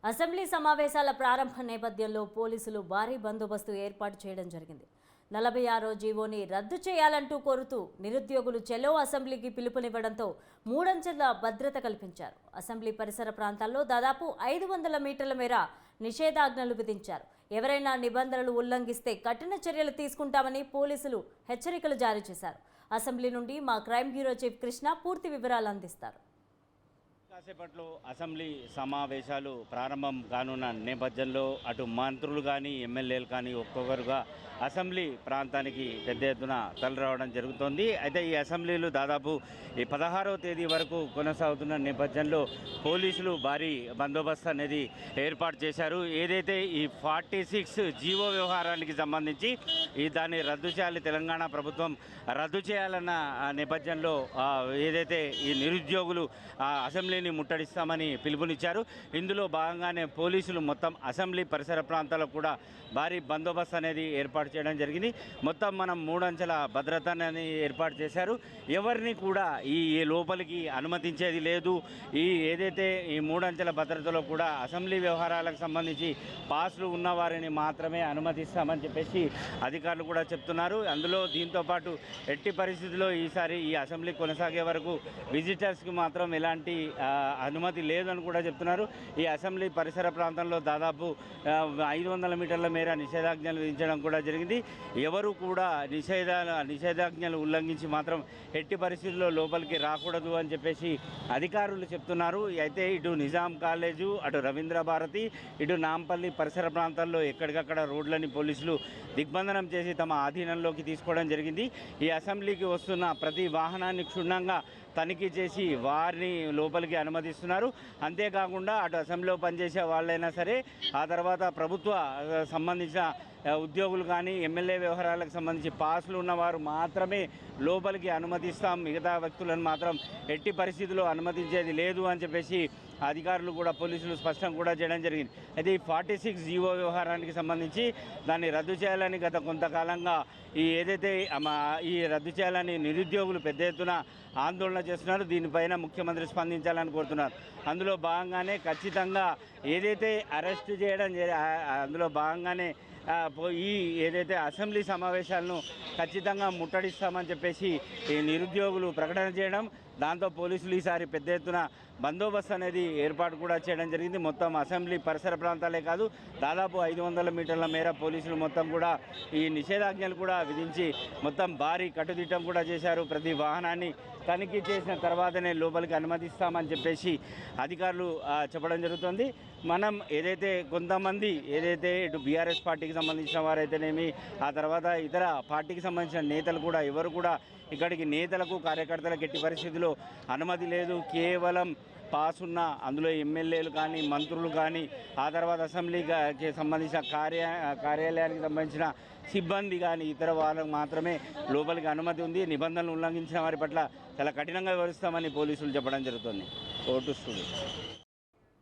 Assembly సమావేశాల ప్రారంభ నేపథ్యంలో పోలీసులు భారీ బందోబస్తు ఏర్పాటు చేయడం జరిగింది. 46వ జీవోని రద్దు చేయాలంటూ కోరుతూ నిరుద్యోగులు చెలో అసెంబ్లీకి పిలుపునివ్వడంతో మూడంచెల భద్రత కల్పించారు. అసెంబ్లీ పరిసర ప్రాంతాల్లో దాదాపు 500 మీటర్ల మేర నిషేధాజ్ఞలు విధించారు. ఎవరైనా నిబంధనలు ఉల్లంఘిస్తే కఠిన చర్యలు తీసుకుంటామని పోలీసులు హెచ్చరికలు జారీ చేశారు. అసెంబ్లీ నుండి మా క్రైమ్ బ్యూరో చీఫ్ కృష్ణ పూర్తి వివరాలు అందిస్తారు. కాసేపట్లో అసెంబ్లీ సమావేశాలు ప్రారంభం కానున్న నేపథ్యంలో అటు మంత్రులు కానీ ఎమ్మెల్యేలు కానీ ఒక్కొక్కరుగా అసెంబ్లీ ప్రాంతానికి పెద్ద ఎత్తున తరలిరావడం జరుగుతోంది. అయితే ఈ అసెంబ్లీలు దాదాపు ఈ 16వ తేదీ వరకు కొనసాగుతున్న నేపథ్యంలో పోలీసులు భారీ బందోబస్తు అనేది ఏర్పాటు చేశారు. ఏదైతే ఈ 46 జీవో వ్యవహారానికి సంబంధించి దాన్ని రద్దు చేయాలి, తెలంగాణ ప్రభుత్వం రద్దు చేయాలన్న నేపథ్యంలో ఏదైతే ఈ నిరుద్యోగులు అసెంబ్లీని ముట్టడిస్తామని పిలుపునిచ్చారు. ఇందులో భాగంగానే పోలీసులు మొత్తం అసెంబ్లీ పరిసర ప్రాంతాల్లో కూడా భారీ బందోబస్తు అనేది ఏర్పాటు చేయడం జరిగింది. మొత్తం మనం 3 అంచెల భద్రతని ఏర్పాటు చేశారు. ఎవరిని కూడా ఈ లోపలికి అనుమతించేది లేదు. ఏదైతే ఈ 3 అంచెల భద్రతలో కూడా అసెంబ్లీ వ్యవహారాలకు సంబంధించి పాస్లు ఉన్న వారిని మాత్రమే అనుమతిస్తామని చెప్పేసి అధికారులు కూడా చెప్తున్నారు. అందులో దీంతోపాటు ఎట్టి పరిస్థితుల్లో ఈసారి ఈ అసెంబ్లీ కొనసాగే వరకు విజిటర్స్కి మాత్రం ఎలాంటి అనుమతి లేదని కూడా చెప్తున్నారు. ఈ అసెంబ్లీ పరిసర ప్రాంతంలో దాదాపు 500 మీటర్ల మేర నిషేధాజ్ఞలు విధించడం కూడా జరిగింది. ఎవరు కూడా నిషేధాజ్ఞలు ఉల్లంఘించి మాత్రం ఎట్టి పరిస్థితుల్లో లోపలికి రాకూడదు అని చెప్పేసి అధికారులు చెప్తున్నారు. అయితే ఇటు నిజాం కాలేజు, అటు రవీంద్ర భారతి, ఇటు నాంపల్లి పరిసర ప్రాంతాల్లో ఎక్కడికక్కడ రోడ్లని పోలీసులు దిగ్బంధనం చేసి తమ ఆధీనంలోకి తీసుకోవడం జరిగింది. ఈ అసెంబ్లీకి వస్తున్న ప్రతి వాహనాన్ని క్షుణ్ణంగా తనిఖీ చేసి వారిని లోపలికి అనుమతిస్తున్నారు. అంతేకాకుండా అటు అసెంబ్లీలో పనిచేసే వాళ్ళైనా సరే, ఆ తర్వాత ప్రభుత్వ సంబంధించిన ఉద్యోగులు కానీ ఎమ్మెల్యే వ్యవహారాలకు సంబంధించి పాసులు ఉన్నవారు మాత్రమే లోపలికి అనుమతిస్తాం, మిగతా వ్యక్తులను మాత్రం ఎట్టి పరిస్థితుల్లో అనుమతించేది లేదు అని చెప్పేసి అధికారులు కూడా పోలీసులు స్పష్టం కూడా చేయడం జరిగింది. అయితే ఈ 46 జీవో వ్యవహారానికి సంబంధించి దాన్ని రద్దు చేయాలని గత కొంతకాలంగా ఏదైతే ఈ రద్దు చేయాలని నిరుద్యోగులు పెద్ద ఎత్తున ఆందోళన చేస్తున్నారు. దీనిపైన ముఖ్యమంత్రి స్పందించాలని కోరుతున్నారు. అందులో భాగంగానే ఖచ్చితంగా ఏదైతే అరెస్ట్ చేయడం అందులో భాగంగానే ఏదైతే అసెంబ్లీ సమావేశాలను ఖచ్చితంగా ముట్టడిస్తామని చెప్పేసి ఈ నిరుద్యోగులు ప్రకటన చేయడం, దాంతో పోలీసులు ఈసారి పెద్ద ఎత్తున బందోబస్తు అనేది ఏర్పాటు కూడా చేయడం జరిగింది. మొత్తం అసెంబ్లీ పరిసర ప్రాంతాలే కాదు, దాదాపు 500 మీటర్ల మేర పోలీసులు మొత్తం కూడా ఈ నిషేధాజ్ఞలు కూడా విధించి మొత్తం భారీ కట్టుదిట్టం కూడా చేశారు. ప్రతి వాహనాన్ని తనిఖీ చేసిన తర్వాతనే లోపలికి అనుమతిస్తామని చెప్పేసి అధికారులు చెప్పడం జరుగుతుంది. మనం ఏదైతే కొంతమంది ఇటు బీఆర్ఎస్ పార్టీకి సంబంధించిన వారైతేనేమి, ఆ తర్వాత ఇతర పార్టీకి సంబంధించిన నేతలు కూడా ఎవరు కూడా ఇక్కడికి నేతలకు కార్యకర్తలకు ఎట్టి పరిస్థితుల్లో అనుమతి లేదు. కేవలం పాస్ ఉన్న అందులో ఎమ్మెల్యేలు కానీ మంత్రులు కానీ, ఆ తర్వాత అసెంబ్లీకి సంబంధించిన కార్యాలయానికి సంబంధించిన సిబ్బంది కానీ ఇతర వాళ్ళకు మాత్రమే లోపలికి అనుమతి ఉంది. నిబంధనలు ఉల్లంఘించిన వారి పట్ల చాలా కఠినంగా వివరిస్తామని పోలీసులు చెప్పడం జరుగుతుంది. Court studio.